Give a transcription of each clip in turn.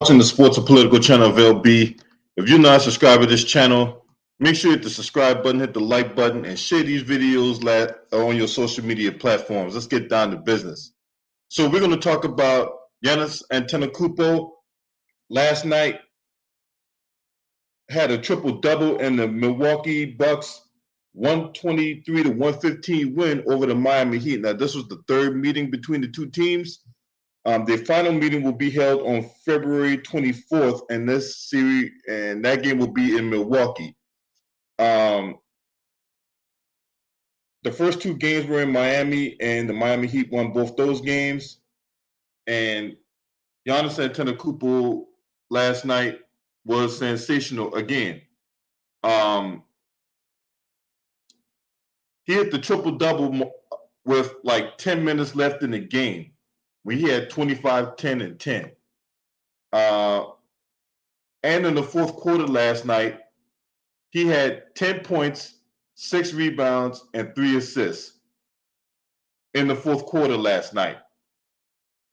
Watching the sports and political channel of LB. If you're not subscribed to this channel, make sure you hit the subscribe button, hit the like button, and share these videos on your social media platforms. Let's get down to business. So we're going to talk about Giannis Antetokounmpo. Last night had a triple-double in the Milwaukee Bucks 123 to 115 win over the Miami Heat. Now, this was the third meeting between the two teams. Their final meeting will be held on February 24th, and this series and that game will be in Milwaukee. The first two games were in Miami, and the Miami Heat won both those games. And Giannis Antetokounmpo last night was sensational again. He hit the triple-double with like 10 minutes left in the game. We had 25, 10, and 10. And in the fourth quarter last night, he had 10 points, 6 rebounds, and 3 assists in the fourth quarter last night.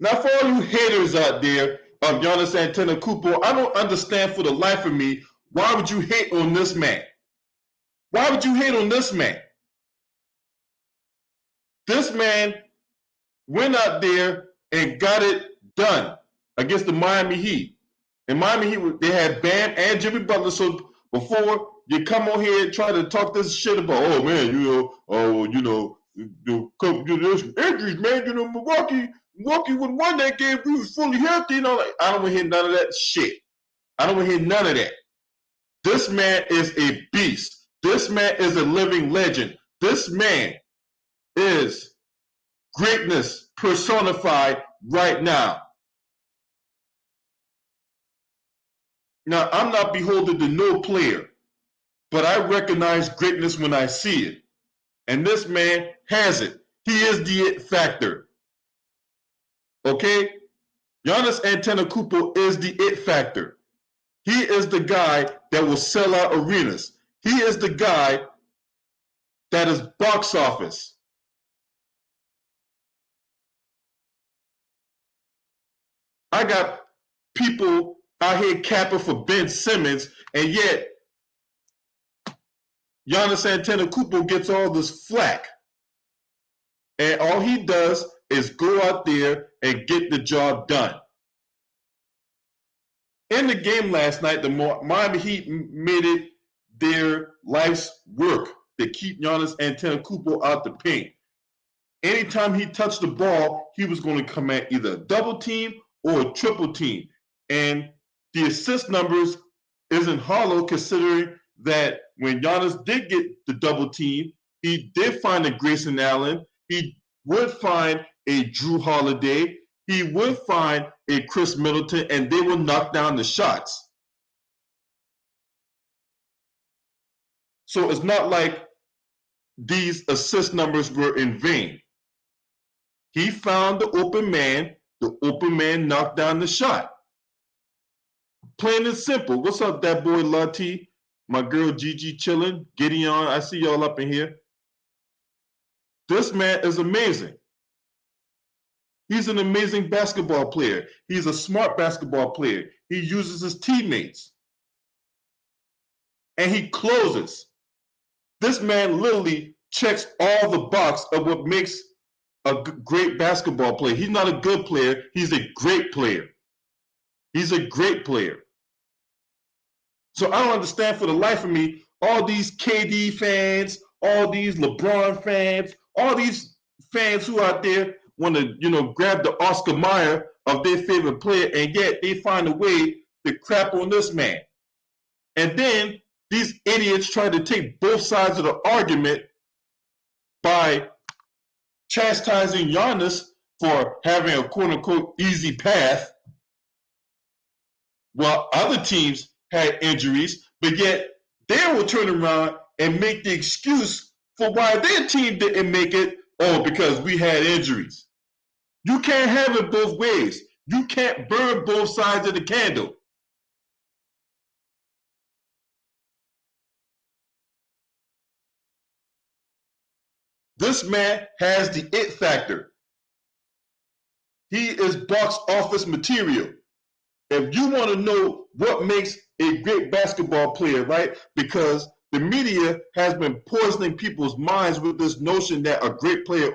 Now, for all you haters out there of Giannis Antetokounmpo, I don't understand for the life of me, why would you hate on this man? Why would you hate on this man? This man went out there and got it done against the Miami Heat. And Miami Heat, they had Bam and Jimmy Butler. So before you come on here and try to talk this shit about, oh man, there's injuries, man. Milwaukee would won that game. We was fully healthy. I don't want to hear none of that shit. I don't want to hear none of that. This man is a beast. This man is a living legend. This man is greatness personified right now. Now, I'm not beholden to no player, but I recognize greatness when I see it. And this man has it. He is the it factor. Okay? Giannis Antetokounmpo is the it factor. He is the guy that will sell out arenas. He is the guy that is box office. I got people out here capping for Ben Simmons, and yet Giannis Antetokounmpo gets all this flack. And all he does is go out there and get the job done. In the game last night, the Miami Heat made it their life's work to keep Giannis Antetokounmpo out the paint. Anytime he touched the ball, he was going to come at either a double team or a triple team. And the assist numbers isn't hollow, considering that when Giannis did get the double team, he did find a Grayson Allen. He would find a Drew Holiday. He would find a Chris Middleton, and they would knock down the shots. So it's not like these assist numbers were in vain. He found the open man knocked down the shot. Plain and simple. What's up, that boy Lati? My girl Gigi chilling. Gideon, I see y'all up in here. This man is amazing. He's an amazing basketball player. He's a smart basketball player. He uses his teammates. And he closes. This man literally checks all the box of what makes a great basketball player. He's not a good player. He's a great player. He's a great player. So I don't understand for the life of me, all these KD fans, all these LeBron fans, all these fans who out there want to, grab the Oscar Mayer of their favorite player, and yet they find a way to crap on this man. And then these idiots try to take both sides of the argument by chastising Giannis for having a quote-unquote easy path, while other teams had injuries, but yet they will turn around and make the excuse for why their team didn't make it, because we had injuries. You can't have it both ways. You can't burn both sides of the candle. This man has the it factor. He is box office material. If you want to know what makes a great basketball player, right? Because the media has been poisoning people's minds with this notion that a great player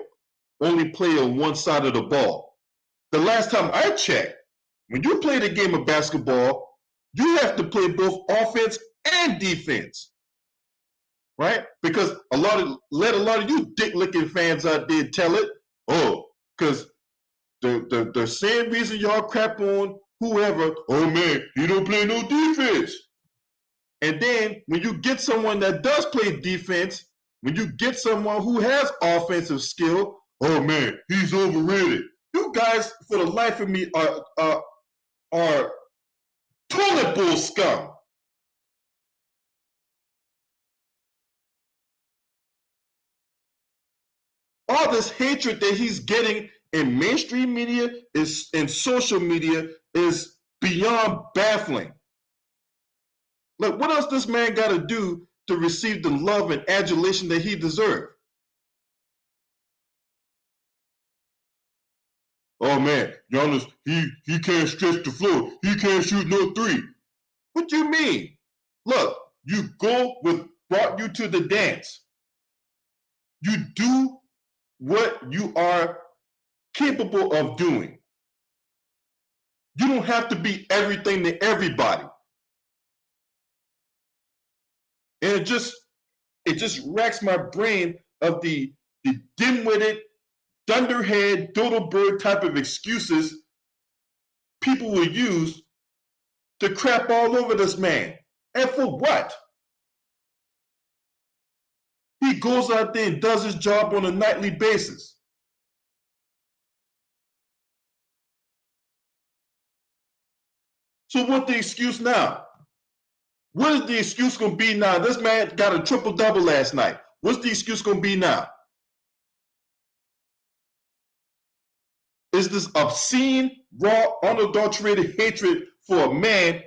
only play on one side of the ball. The last time I checked, when you play the game of basketball, you have to play both offense and defense, right? Because let a lot of you dick licking fans out there tell it, oh, because the same reason y'all crap on whoever, oh man, he don't play no defense. And then when you get someone that does play defense, when you get someone who has offensive skill, oh man, he's overrated. You guys, for the life of me, are toilet bowl scum. All this hatred that he's getting in mainstream media is in social media is beyond baffling. Like, what else this man got to do to receive the love and adulation that he deserves? Oh man, Giannis, he can't stretch the floor. He can't shoot no three. What do you mean? Look, you go with brought you to the dance. You do what you are capable of doing. You don't have to be everything to everybody. And it just racks my brain of the dim-witted, dunderhead, doodle bird type of excuses people will use to crap all over this man. And for what? He goes out there and does his job on a nightly basis. So what's the excuse now? What is the excuse going to be now? This man got a triple-double last night. What's the excuse going to be now? Is this obscene, raw, unadulterated hatred for a man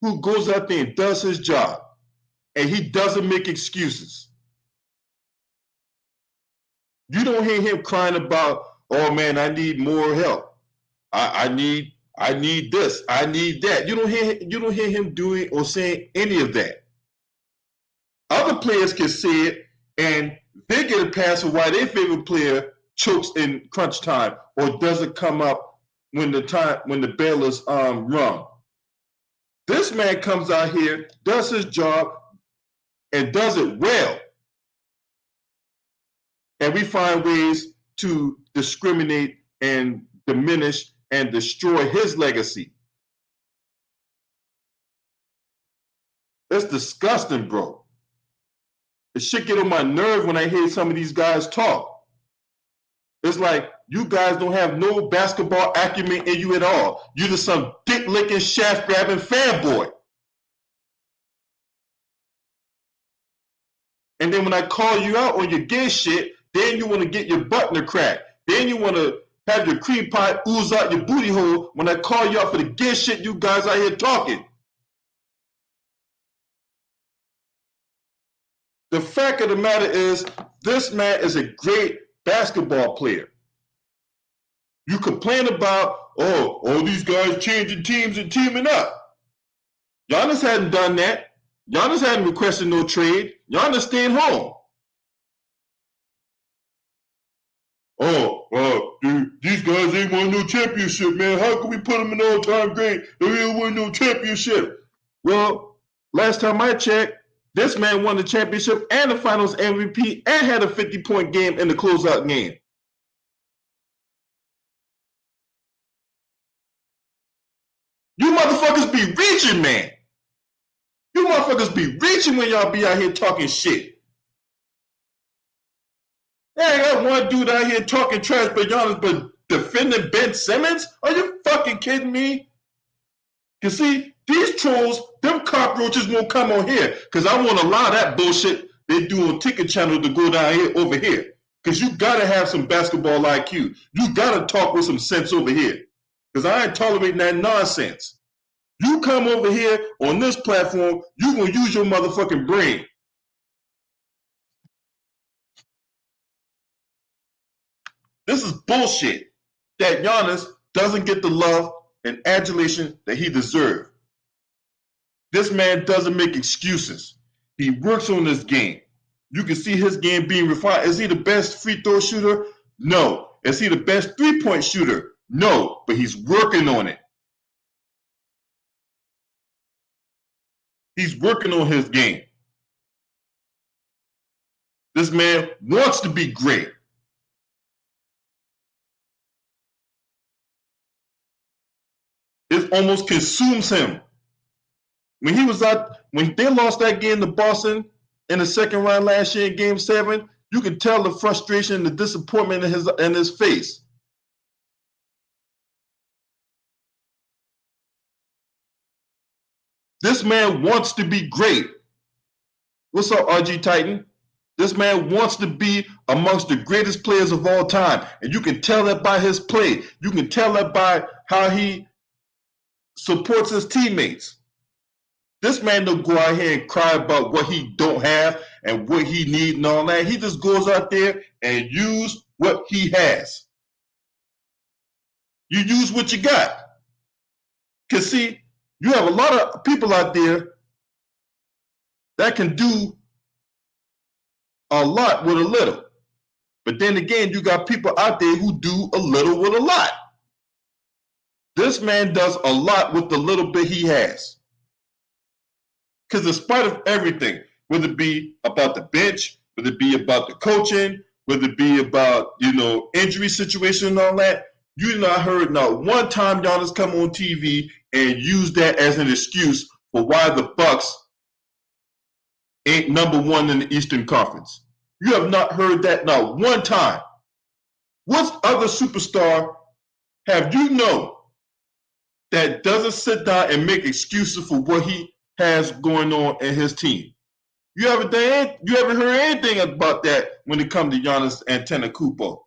who goes out there and does his job, and he doesn't make excuses? You don't hear him crying about, oh man, I need more help. I need this. I need that. You don't hear him doing or saying any of that. Other players can say it, and they get a pass for why their favorite player chokes in crunch time or doesn't come up when the bell is rung. This man comes out here, does his job, and does it well. And we find ways to discriminate and diminish and destroy his legacy. That's disgusting, bro. It shit get on my nerve when I hear some of these guys talk. It's like you guys don't have no basketball acumen in you at all. You're just some dick licking, shaft grabbing fanboy. And then when I call you out on your gay shit, then you want to get your butt in the crack. Then you want to have your cream pie ooze out your booty hole when I call you out for the gay shit you guys out here talking. The fact of the matter is, this man is a great basketball player. You complain about, oh, all these guys changing teams and teaming up. Giannis hadn't done that. Giannis hadn't requested no trade. Giannis staying home. Oh, these guys ain't won no championship, man. How can we put them in all-time great if they ain't won no championship? Well, last time I checked, this man won the championship and the finals MVP and had a 50-point game in the closeout game. You motherfuckers be reaching, man. You motherfuckers be reaching when y'all be out here talking shit. Hey, I got one dude out here talking trash, but defending Ben Simmons? Are you fucking kidding me? You see, these trolls, them cockroaches won't come on here because I won't allow that bullshit they do on Ticket Channel to go down here over here. Because you gotta have some basketball IQ. You gotta talk with some sense over here. Because I ain't tolerating that nonsense. You come over here on this platform, you gonna use your motherfucking brain. This is bullshit that Giannis doesn't get the love and adulation that he deserved. This man doesn't make excuses. He works on this game. You can see his game being refined. Is he the best free throw shooter? No. Is he the best three-point shooter? No. But he's working on it. He's working on his game. This man wants to be great. It almost consumes him. When they lost that game to Boston in the second round last year in Game 7, you could tell the frustration and the disappointment in his face. This man wants to be great. What's up, RG Titan? This man wants to be amongst the greatest players of all time. And you can tell that by his play. You can tell that by how he supports his teammates. This man don't go out here and cry about what he don't have and what he need and all that. He just goes out there and use what he has. You use what you got. Because see, you have a lot of people out there that can do a lot with a little. But then again, you got people out there who do a little with a lot. This man does a lot with the little bit he has. Because in spite of everything, whether it be about the bench, whether it be about the coaching, whether it be about, injury situation and all that, you not heard not one time Giannis come on TV and use that as an excuse for why the Bucks ain't number one in the Eastern Conference. You have not heard that not one time. What other superstar have you known that doesn't sit down and make excuses for what he has going on in his team? You haven't heard anything about that when it comes to Giannis Antetokounmpo.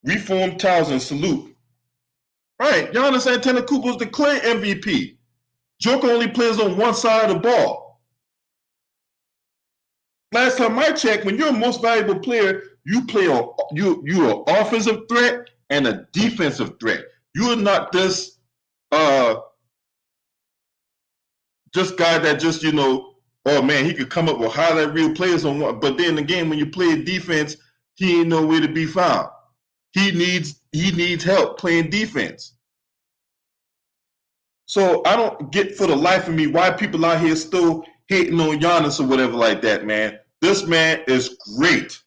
Reform Townsend, salute. Right, Giannis Antetokounmpo is the clear MVP. Joker only plays on one side of the ball. Last time I checked, when you're a most valuable player, you're an offensive threat and a defensive threat. You're not this just guy that just, oh man, he could come up with highlight reel players on one. But then again, when you play defense, he ain't nowhere to be found. He needs help playing defense. So I don't get for the life of me why people out here still hating on Giannis or whatever like that, man. This man is great.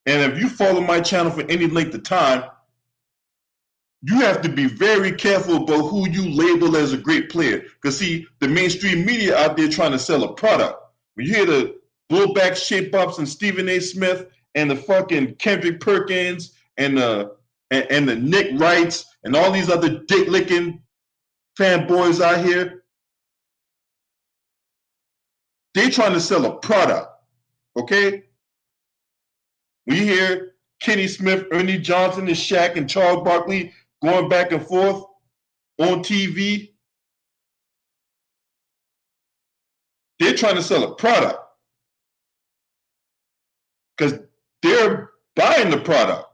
And if you follow my channel for any length of time, you have to be very careful about who you label as a great player. Because see, the mainstream media out there trying to sell a product. When you hear the Bullback Shape-Ups and Stephen A. Smith and the fucking Kendrick Perkins and the Nick Wrights and all these other dick-licking fanboys out here, they trying to sell a product, okay? When you hear Kenny Smith, Ernie Johnson, and Shaq and Charles Barkley going back and forth on TV, they're trying to sell a product because they're buying the product.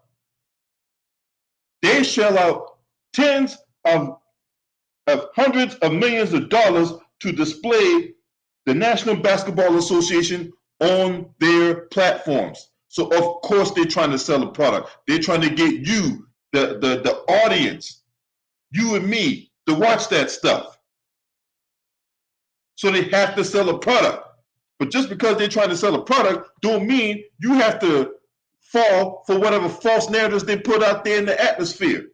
They shell out tens of hundreds of millions of dollars to display the National Basketball Association on their platforms. So of course they're trying to sell a product. They're trying to get you, the audience, you and me, to watch that stuff. So they have to sell a product. But just because they're trying to sell a product don't mean you have to fall for whatever false narratives they put out there in the atmosphere.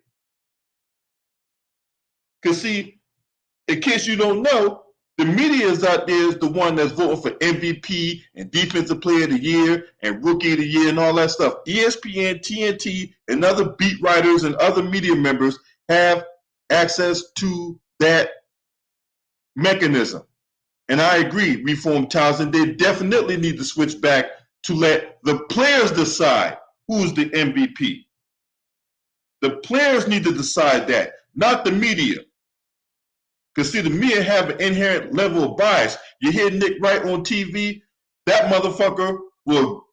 Because see, in case you don't know, the media is out there is the one that's voting for MVP and Defensive Player of the Year and Rookie of the Year and all that stuff. ESPN, TNT, and other beat writers and other media members have access to that mechanism. And I agree, Reform Townsend, they definitely need to switch back to let the players decide who's the MVP. The players need to decide that, not the media. Because see, the media have an inherent level of bias. You hear Nick Wright on TV, that motherfucker will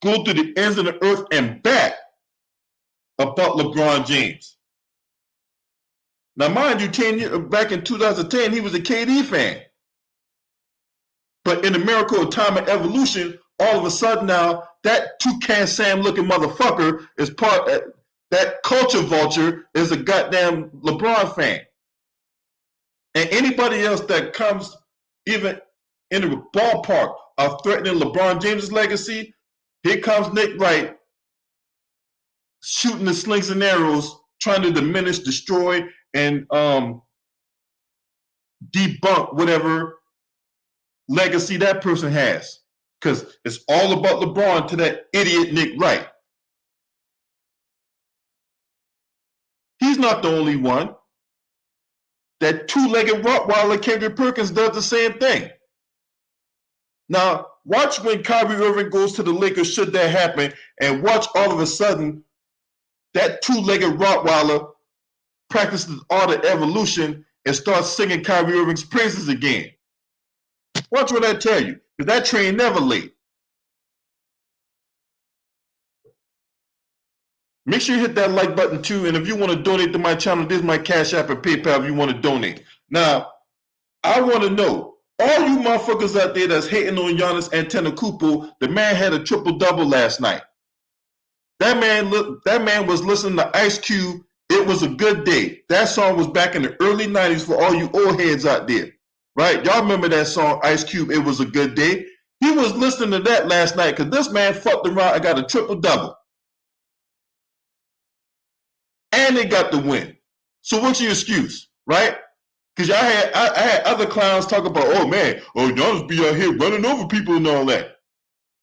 go to the ends of the earth and back about LeBron James. Now, mind you, 10 years, back in 2010, he was a KD fan. But in the miracle of time and evolution, all of a sudden now, that Toucan Sam looking motherfucker is that culture vulture is a goddamn LeBron fan. And anybody else that comes even in the ballpark of threatening LeBron James' legacy, here comes Nick Wright shooting the slings and arrows, trying to diminish, destroy, and debunk whatever legacy that person has. Because it's all about LeBron to that idiot Nick Wright. He's not the only one. That two-legged Rottweiler Kendrick Perkins does the same thing. Now, watch when Kyrie Irving goes to the Lakers, should that happen, and watch all of a sudden that two-legged Rottweiler practices the art of evolution and starts singing Kyrie Irving's praises again. Watch what I tell you, because that train never late. Make sure you hit that like button too, and if you want to donate to my channel, this is my Cash App and PayPal if you want to donate. Now, I want to know, all you motherfuckers out there that's hating on Giannis Antetokounmpo, the man had a triple-double last night. That man was listening to Ice Cube, It Was a Good Day. That song was back in the early 90s for all you old heads out there. Right? Y'all remember that song, Ice Cube, It Was a Good Day? He was listening to that last night because this man fucked around and got a triple-double. And they got the win. So what's your excuse, right? Because I had other clowns talk about, oh man, Giannis be out here running over people and all that.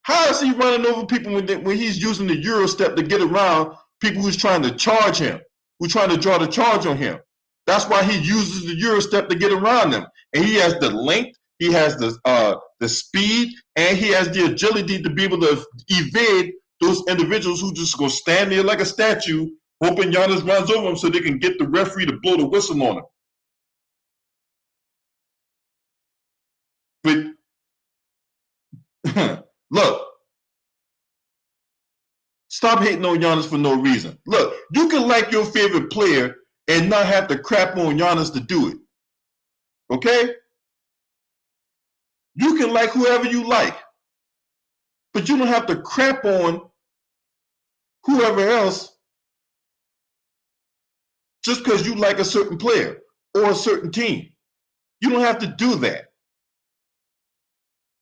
How is he running over people when he's using the Euro step to get around people who's trying to charge him, who's trying to draw the charge on him? That's why he uses the Euro step to get around them. And he has the length, he has the speed, and he has the agility to be able to evade those individuals who just go stand there like a statue, hoping Giannis runs over them so they can get the referee to blow the whistle on him. But look, stop hating on Giannis for no reason. Look, you can like your favorite player and not have to crap on Giannis to do it. Okay? You can like whoever you like, but you don't have to crap on whoever else just because you like a certain player or a certain team. You don't have to do that.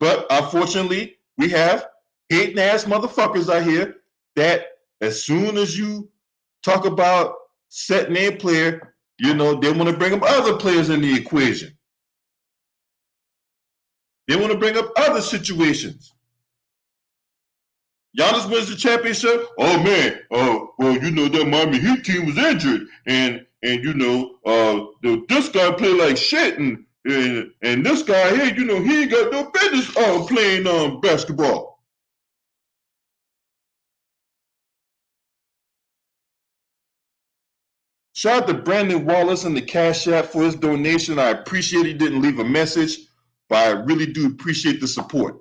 But unfortunately, we have hating ass motherfuckers out here that as soon as you talk about set name player, they want to bring up other players in the equation. They want to bring up other situations. Giannis wins the championship. Oh man, that Miami Heat team was injured, and this guy played like shit, and this guy here, he ain't got no business playing basketball. Shout out to Brandon Wallace in the Cash App for his donation. I appreciate he didn't leave a message, but I really do appreciate the support.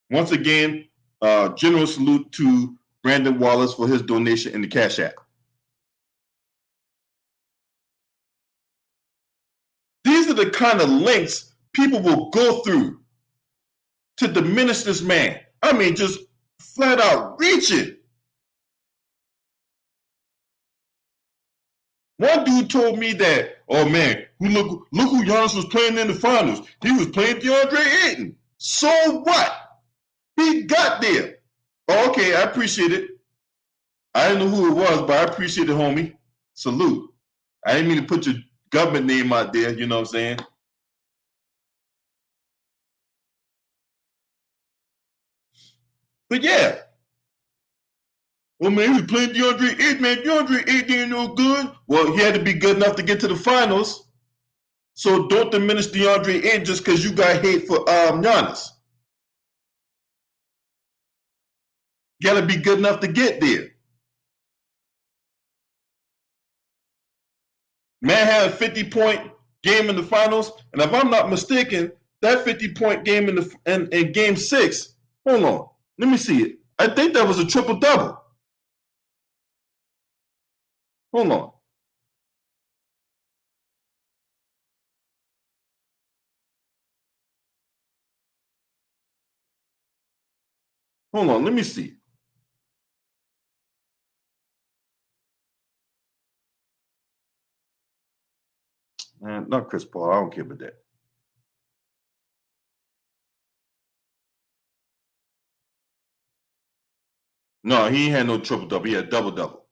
Once again, general salute to Brandon Wallace for his donation in the Cash App. These are the kind of lengths people will go through to diminish this man. I mean, just flat out reach it. One dude told me that, oh man, look who Giannis was playing in the finals. He was playing DeAndre Ayton. So what? He got there. Oh, okay, I appreciate it. I didn't know who it was, but I appreciate it, homie. Salute. I didn't mean to put your government name out there, you know what I'm saying? But yeah. Well, man, he was playing DeAndre Ayton, man. DeAndre Ayton ain't no good. Well, he had to be good enough to get to the finals. So don't diminish DeAndre Ayton just because you got hate for Giannis. You got to be good enough to get there. Man had a 50-point game in the finals, and if I'm not mistaken, that 50-point game in game 6. Hold on, let me see it. I think that was a triple double. Hold on. Hold on, let me see. Man, not Chris Paul. I don't care about that. No, he ain't had no triple double. He had double double.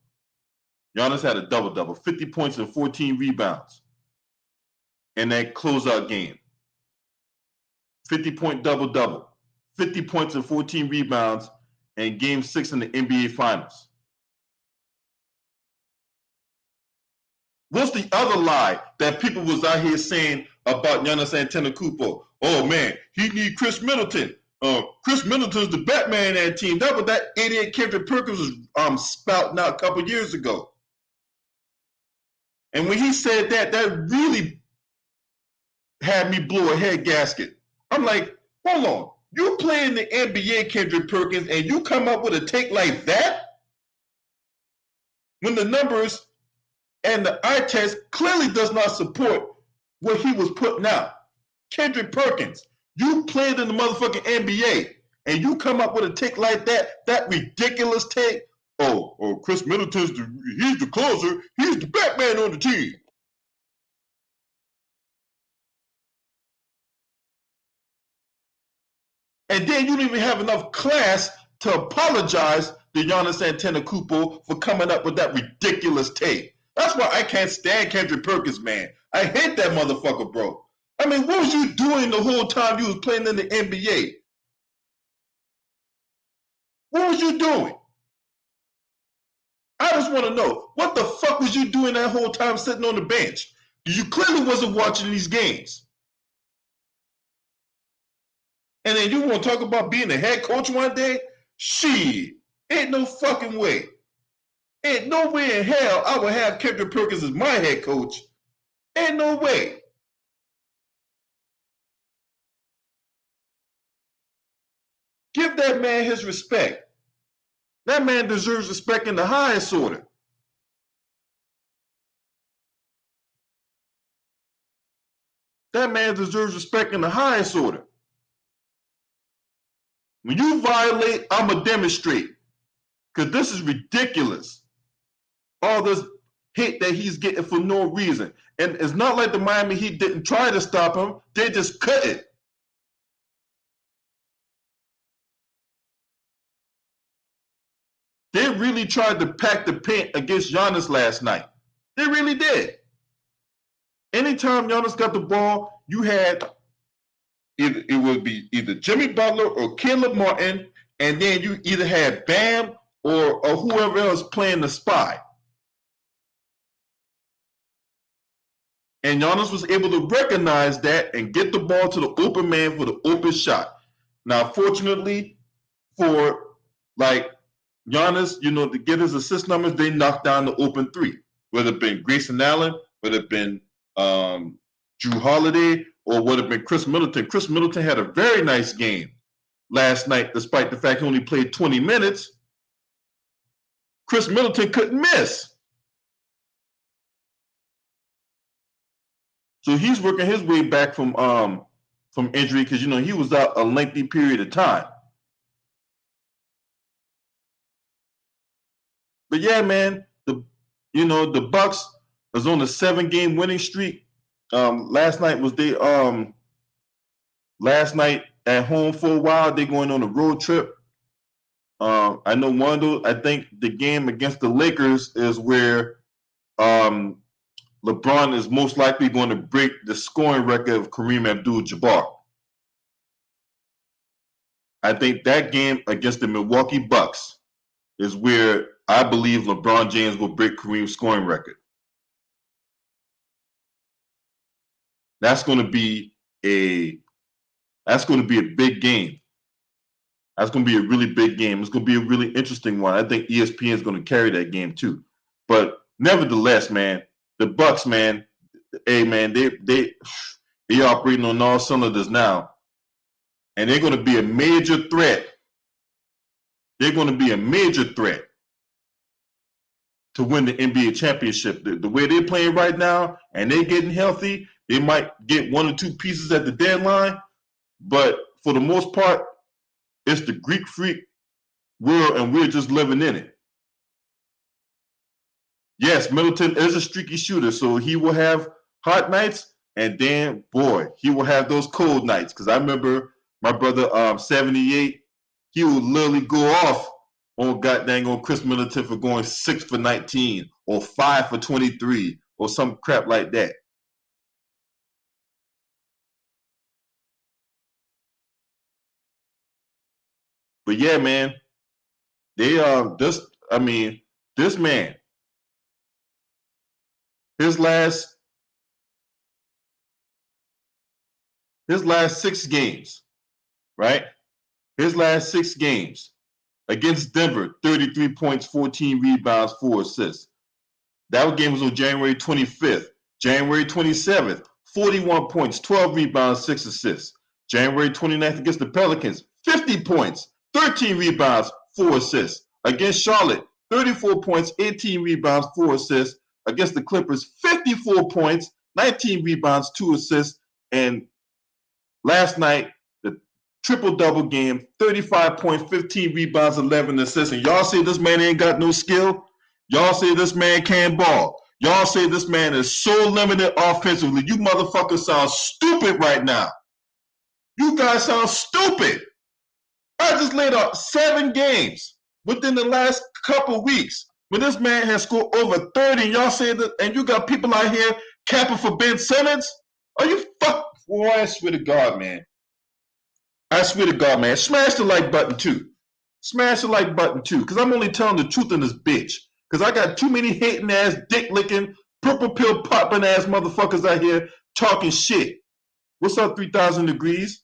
Giannis had a double double, 50 points and 14 rebounds in that closeout game. 50-point double double, 50 points and 14 rebounds in game 6 in the NBA Finals. What's the other lie that people was out here saying about Giannis Antetokounmpo? Oh man, he need Chris Middleton. Chris Middleton's the Batman in that team. That was that idiot Kendrick Perkins was spouting out a couple years ago. And when he said that, that really had me blow a head gasket. I'm like, hold on. You play in the NBA, Kendrick Perkins, and you come up with a take like that? When the numbers and the eye test clearly does not support what he was putting out. Kendrick Perkins, you played in the motherfucking NBA, and you come up with a take like that, that ridiculous take. Oh, Chris Middleton's he's the closer, he's the Batman on the team. And then you don't even have enough class to apologize to Giannis Antetokounmpo for coming up with that ridiculous take. That's why I can't stand Kendrick Perkins, man. I hate that motherfucker, bro. I mean, what was you doing the whole time you was playing in the NBA? What was you doing? I just want to know, what the fuck was you doing that whole time sitting on the bench? You clearly wasn't watching these games. And then you want to talk about being a head coach one day? Shit, ain't no fucking way. Ain't no way in hell I would have Kendrick Perkins as my head coach. Ain't no way. Give that man his respect. That man deserves respect in the highest order. That man deserves respect in the highest order. When you violate, I'm going to demonstrate. Because this is ridiculous. All this hit that he's getting for no reason. And it's not like the Miami Heat didn't try to stop him. They just cut it. They really tried to pack the paint against Giannis last night. They really did. Anytime Giannis got the ball, you had it would be either Jimmy Butler or Caleb Martin, and then you either had Bam or whoever else playing the spy. And Giannis was able to recognize that and get the ball to the open man for the open shot. Now, fortunately for like Giannis, to get his assist numbers, they knocked down the open three. Whether it been Grayson Allen, whether it been Drew Holiday, or would have been Chris Middleton. Chris Middleton had a very nice game last night, despite the fact he only played 20 minutes. Chris Middleton couldn't miss. So he's working his way back from injury because he was out a lengthy period of time. But yeah, man, the Bucks was on a 7-game winning streak. Last night was they last night at home for a while. They're going on a road trip. I know one of those. I think the game against the Lakers is where LeBron is most likely going to break the scoring record of Kareem Abdul-Jabbar. I think that game against the Milwaukee Bucks is where I believe LeBron James will break Kareem's scoring record. That's going to be a big game. That's going to be a really big game. It's going to be a really interesting one. I think ESPN is going to carry that game too. But nevertheless, man, the Bucks, man, hey man, they operating on all cylinders now, and they're going to be a major threat. They're going to be a major threat to win the NBA championship. The way they're playing right now, and they're getting healthy, they might get one or two pieces at the deadline, but for the most part, it's the Greek freak world, and we're just living in it. Yes, Middleton is a streaky shooter, so he will have hot nights, and then, boy, he will have those cold nights. Because I remember my brother, 78, he would literally go off on Chris Middleton for going 6 for 19 or 5 for 23 or some crap like that. But yeah, man, they this man, his last 6 games, right? His last 6 games against Denver, 33 points, 14 rebounds, 4 assists. That game was on January 25th. January 27th, 41 points, 12 rebounds, 6 assists. January 29th against the Pelicans, 50 points, 13 rebounds, 4 assists. Against Charlotte, 34 points, 18 rebounds, 4 assists. Against the Clippers, 54 points, 19 rebounds, 2 assists. And last night, the triple-double game, 35 points, 15 rebounds, 11 assists. And y'all say this man ain't got no skill? Y'all say this man can't ball. Y'all say this man is so limited offensively. You motherfuckers sound stupid right now. You guys sound stupid. I just laid out 7 games within the last couple weeks when this man has scored over 30, and y'all say that, and you got people out here capping for Ben Simmons? Are you fuck? Boy, I swear to God, man. I swear to God, man. Smash the like button too. Smash the like button too, because I'm only telling the truth in this bitch. Because I got too many hating ass, dick licking, purple pill popping ass motherfuckers out here talking shit. What's up, 3,000 degrees?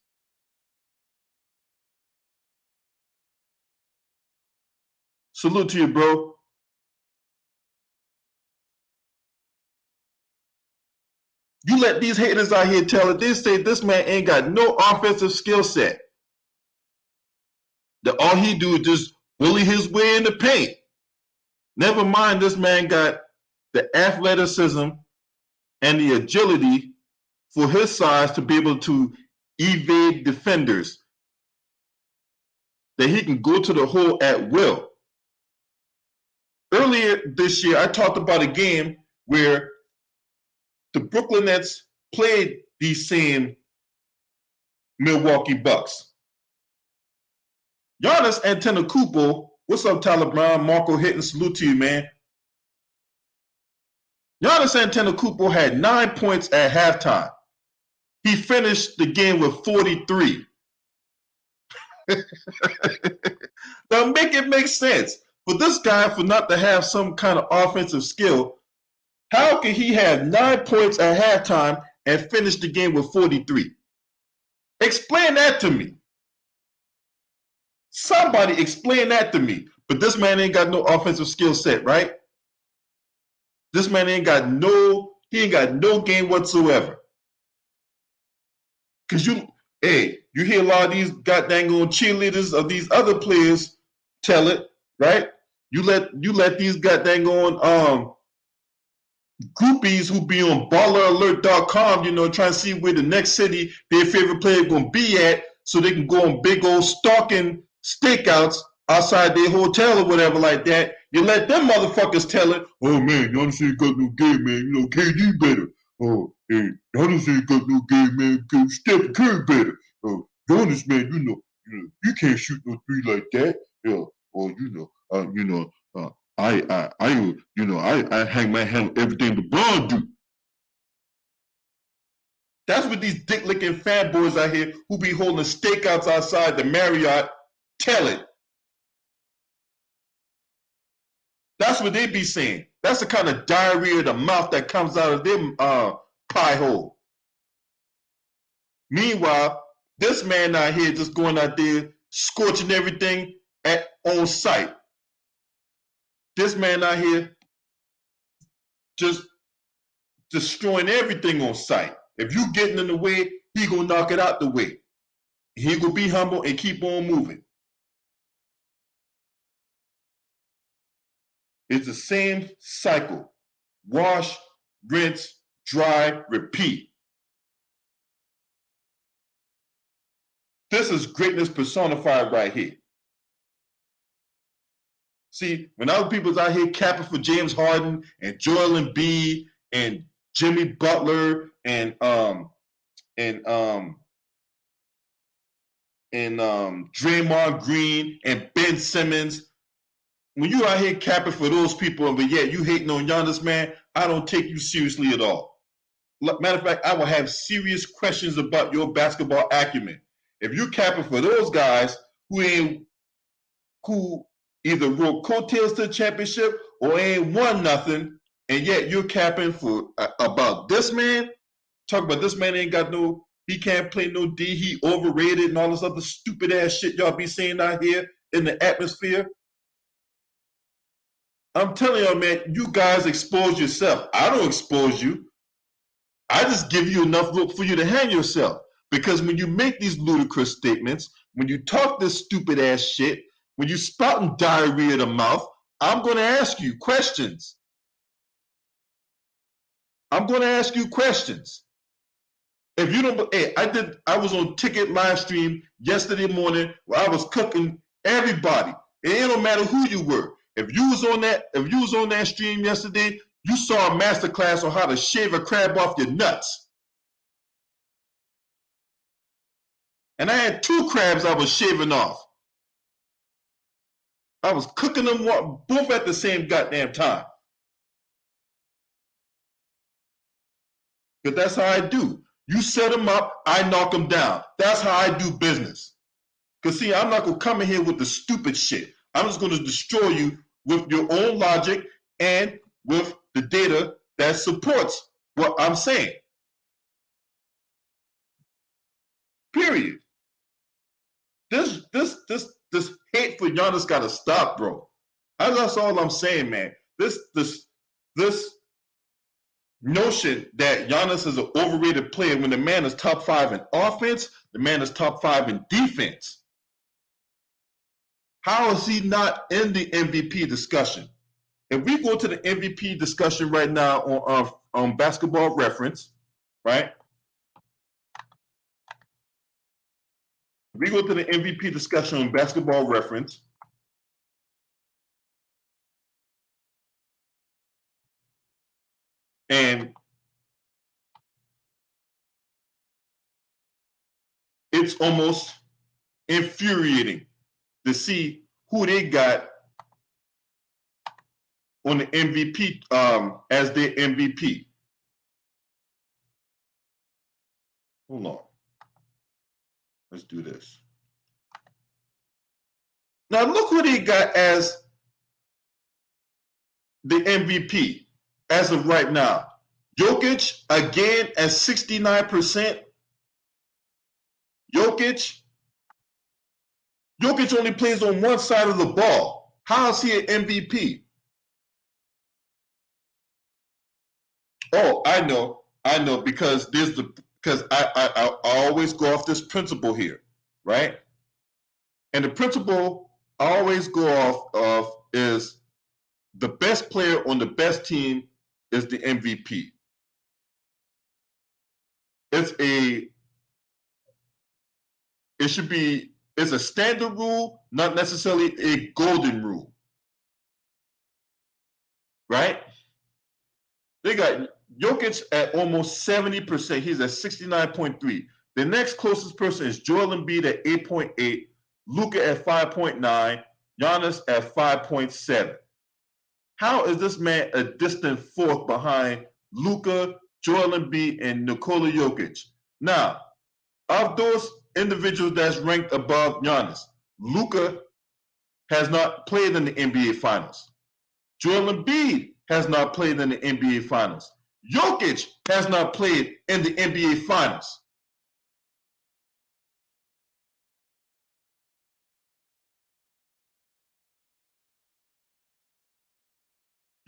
Salute to you, bro. You let these haters out here tell it. They say this man ain't got no offensive skill set. That all he do is just bully his way in the paint. Never mind, this man got the athleticism and the agility for his size to be able to evade defenders. That he can go to the hole at will. Earlier this year, I talked about a game where the Brooklyn Nets played these same Milwaukee Bucks. Giannis Antetokounmpo, what's up, Tyler Brown? Marco Hitton, salute to you, man. Giannis Antetokounmpo had 9 points at halftime. He finished the game with 43. Now make it make sense. For this guy for not to have some kind of offensive skill, how can he have 9 points at halftime and finish the game with 43? Explain that to me. Somebody explain that to me. But this man ain't got no offensive skill set, right? This man ain't got no game whatsoever. Cause you hear a lot of these goddamn cheerleaders of these other players tell it, right? You let these goddamn groupies who be on balleralert.com, trying to see where the next city their favorite player gonna be at, so they can go on big old stalking stakeouts outside their hotel or whatever like that. You let them motherfuckers tell it, oh man, Giannis ain't got no game, man. KD better. Oh, hey, Giannis ain't got no game, man. Steph Curry better. Oh, Giannis, man, you can't shoot no three like that. Yeah, or I hang my hand on everything LeBron do. That's what these dick licking fanboys out here who be holding stakeouts outside the Marriott tell it. That's what they be saying. That's the kind of diarrhea of the mouth that comes out of them pie hole. Meanwhile, this man out here just going out there scorching everything on sight. This man out here just destroying everything on sight. If you getting in the way, he gonna knock it out the way. He gonna be humble and keep on moving. It's the same cycle. Wash, rinse, dry, repeat. This is greatness personified right here. See, when other people's out here capping for James Harden and Joel Embiid and Jimmy Butler and Draymond Green and Ben Simmons, when you out here capping for those people, but yet you hating on Giannis, man, I don't take you seriously at all. Matter of fact, I will have serious questions about your basketball acumen. If you capping for those guys who either rode coattails to the championship or ain't won nothing, and yet you're capping for about this man, talk about this man ain't got no, he can't play no D, he overrated and all this other stupid ass shit y'all be saying out here in the atmosphere. I'm telling y'all, man, you guys expose yourself. I don't expose you. I just give you enough rope for you to hang yourself. Because when you make these ludicrous statements, when you talk this stupid ass shit, when you spouting diarrhea in the mouth, I'm going to ask you questions. I'm going to ask you questions. If you don't, hey, I was on Ticket live stream yesterday morning where I was cooking everybody. It don't matter who you were. If you was on that stream yesterday, you saw a masterclass on how to shave a crab off your nuts. And I had 2 crabs I was shaving off. I was cooking them both at the same goddamn time. Because that's how I do. You set them up, I knock them down. That's how I do business. Because see, I'm not going to come in here with the stupid shit. I'm just going to destroy you with your own logic and with the data that supports what I'm saying. Period. This hate for Giannis got to stop, bro. That's all I'm saying, man. This notion that Giannis is an overrated player when the man is top 5 in offense, the man is top 5 in defense. How is he not in the MVP discussion? If we go to the MVP discussion right now on Basketball Reference, right? If we go to the MVP discussion on Basketball Reference, and it's almost infuriating to see who they got on the MVP as their MVP. Hold on. Let's do this. Now look who they got as the MVP as of right now. Jokic again at 69%. Jokic only plays on one side of the ball. How is he an MVP? Oh, I know, because I always go off this principle here, right? And the principle I always go off of is the best player on the best team is the MVP. It's a standard rule, not necessarily a golden rule. Right? They got Jokic at almost 70%. He's at 69.3. The next closest person is Joel Embiid at 8.8, Luka at 5.9, Giannis at 5.7. How is this man a distant fourth behind Luka, Joel Embiid, and Nikola Jokic? Now, of those individuals that's ranked above Giannis, Luka has not played in the NBA Finals. Joel Embiid has not played in the NBA Finals. Jokic has not played in the NBA Finals.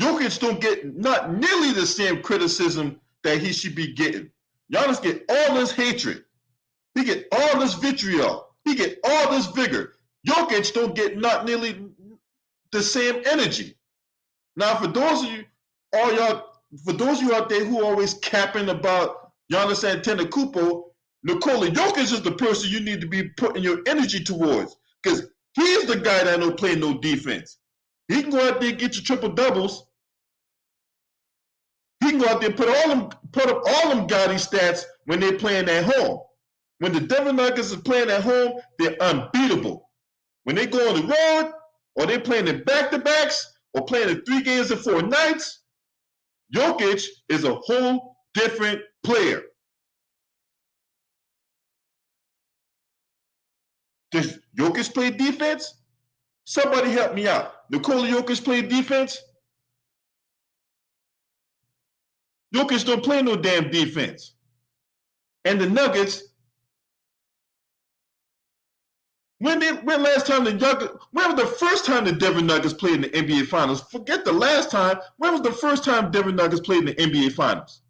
Jokic don't get not nearly the same criticism that he should be getting. Giannis get all this hatred. He get all this vitriol. He get all this vigor. Jokic don't get not nearly the same energy. Now, for those of you, for those of you out there who are always capping about Giannis Antetokounmpo, Nikola Jokic is the person you need to be putting your energy towards, because he's the guy that don't play no defense. He can go out there and get you triple doubles. He can go out there and put up all them gaudy stats when they're playing at home. When the Denver Nuggets are playing at home, they're unbeatable. When they go on the road, or they're playing in back-to-backs, or playing in 3 games in 4 nights, Jokic is a whole different player. Does Jokic play defense? Somebody help me out. Nikola Jokic play defense? Jokic don't play no damn defense. And the Nuggets, when was the first time the Denver Nuggets played in the NBA Finals? Forget the last time. When was the first time Denver Nuggets played in the NBA Finals?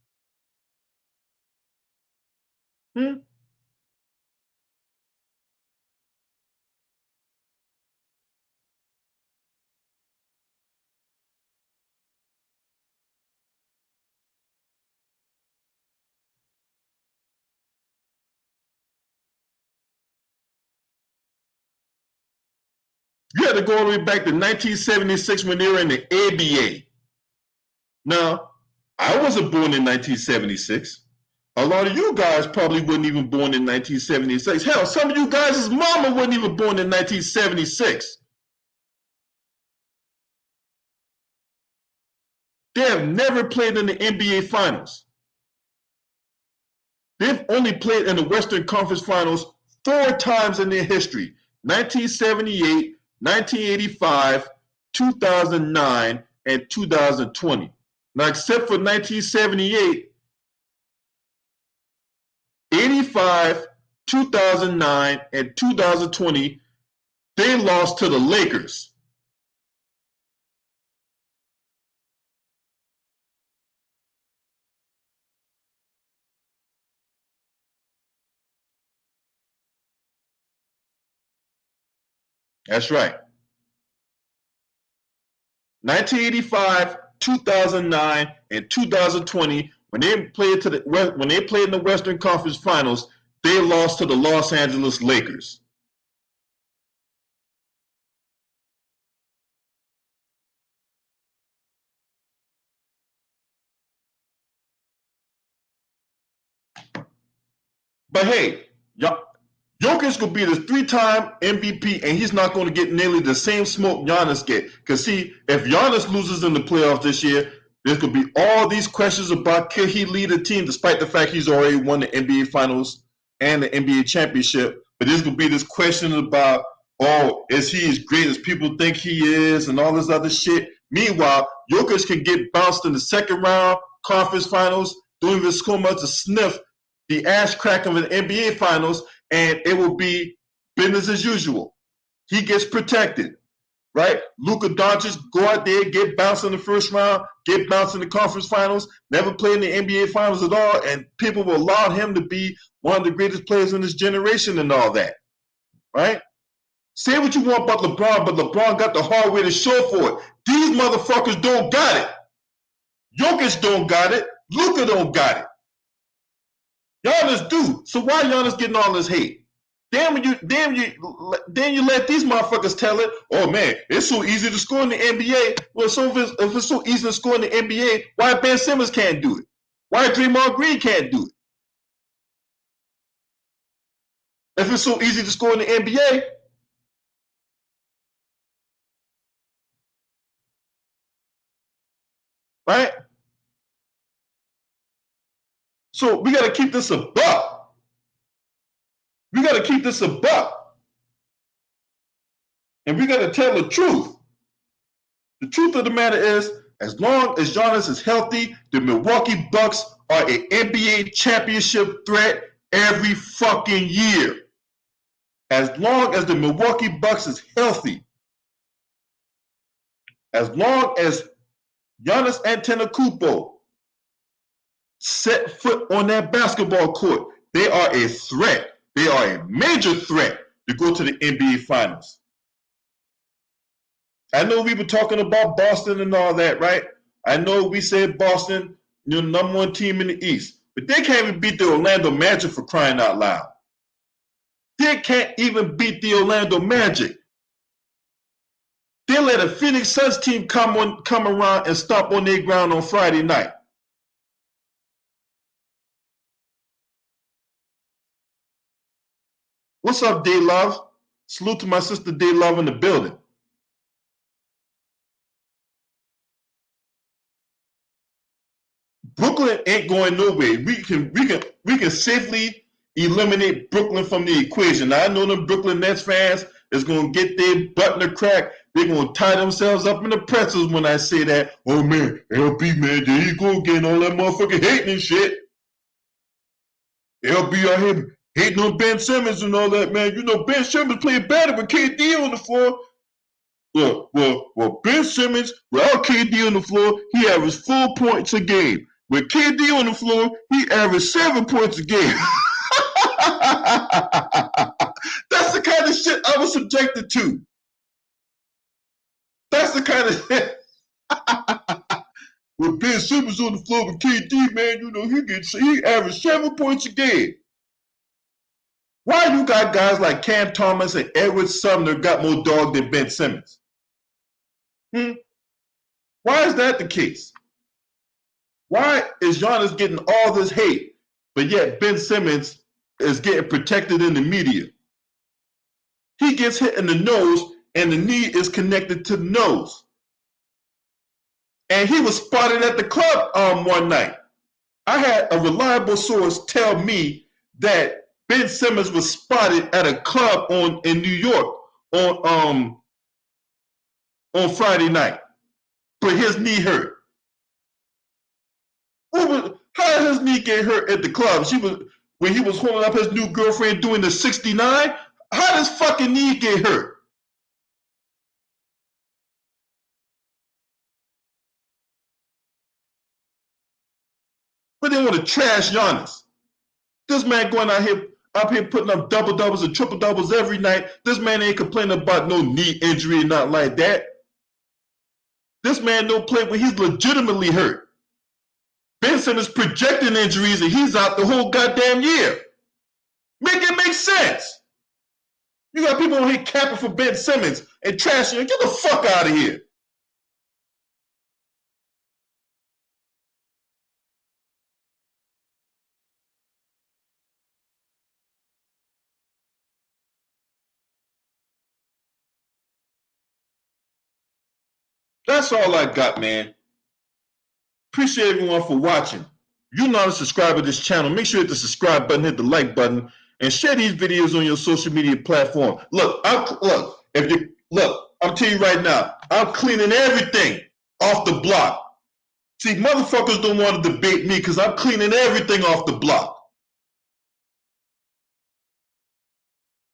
You had to go all the way back to 1976 when they were in the ABA. Now, I wasn't born in 1976. A lot of you guys probably weren't even born in 1976. Hell, some of you guys' mama wasn't even born in 1976. They have never played in the NBA Finals. They've only played in the Western Conference Finals 4 times in their history: 1978, 1985, 2009, and 2020. Now, except for 1978, 85, 2009, and 2020, they lost to the Lakers. That's right. 1985, 2009, and 2020, when they played in the Western Conference Finals, they lost to the Los Angeles Lakers. But hey, Jokic could be the 3-time MVP, and he's not going to get nearly the same smoke Giannis get. Because see, if Giannis loses in the playoffs this year, there could be all these questions about can he lead a team, despite the fact he's already won the NBA Finals and the NBA Championship. But there's going to be this question about, oh, is he as great as people think he is, and all this other shit. Meanwhile, Jokic can get bounced in the second round conference finals, don't even score much to sniff the ass crack of an NBA Finals, and it will be business as usual. He gets protected, right? Luka Doncic go out there, get bounced in the first round, get bounced in the conference finals, never play in the NBA Finals at all, and people will allow him to be one of the greatest players in this generation and all that, right? Say what you want about LeBron, but LeBron got the hard way to show for it. These motherfuckers don't got it. Jokic don't got it. Luka don't got it. Giannis do. So why Giannis getting all this hate? Then you let these motherfuckers tell it. Oh man, it's so easy to score in the NBA. Well, so if it's so easy to score in the NBA, why Ben Simmons can't do it? Why Draymond Green can't do it? If it's so easy to score in the NBA, right? So we got to keep this a buck. We got to keep this a buck. And we got to tell the truth. The truth of the matter is, as long as Giannis is healthy, the Milwaukee Bucks are an NBA championship threat every fucking year. As long as the Milwaukee Bucks is healthy, as long as Giannis Antetokounmpo set foot on that basketball court, they are a threat. They are a major threat to go to the NBA Finals. I know we were talking about Boston and all that, right? I know we said Boston, number one team in the East, but they can't even beat the Orlando Magic, for crying out loud. They can't even beat the Orlando Magic. They let a Phoenix Suns team come around and stomp on their ground on Friday night. What's up, Day Love? Salute to my sister Day Love in the building. Brooklyn ain't going nowhere. We can safely eliminate Brooklyn from the equation. Now, I know them Brooklyn Nets fans is gonna get their butt in the crack. They're gonna tie themselves up in the pretzels when I say that. Oh man, LB man, there you go again, all that motherfucking hating and shit. LB out here hating on Ben Simmons and all that, man. Ben Simmons playing better with KD on the floor. Well, Ben Simmons, without KD on the floor, he averaged 4 points a game. With KD on the floor, he averaged 7 points a game. That's the kind of shit I was subjected to. That's the kind of shit. With Ben Simmons on the floor with KD, man, he averaged 7 points a game. Why you got guys like Cam Thomas and Edward Sumner got more dog than Ben Simmons? Why is that the case? Why is Giannis getting all this hate, but yet Ben Simmons is getting protected in the media? He gets hit in the nose, and the knee is connected to the nose. And he was spotted at the club one night. I had a reliable source tell me that Ben Simmons was spotted at a club in New York on Friday night, but his knee hurt. How did his knee get hurt at the club? When he was holding up his new girlfriend doing the 69. How does fucking knee get hurt? But they want to trash Giannis. This man going up here putting up double doubles and triple doubles every night. This man ain't complaining about no knee injury and nothing like that. This man don't play when he's legitimately hurt. Ben Simmons projecting injuries and he's out the whole goddamn year. Make it make sense. You got people on here capping for Ben Simmons and trashing him. Get the fuck out of here. That's all I got, man. Appreciate everyone for watching. You're not a subscriber to this channel. Make sure you hit the subscribe button, hit the like button, and share these videos on your social media platform. I'm telling you right now, I'm cleaning everything off the block. See, motherfuckers don't want to debate me because I'm cleaning everything off the block.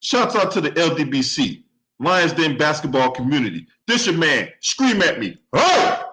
Shouts out to the LDBC, Lions Den basketball community. This your man. Scream at me. Oh!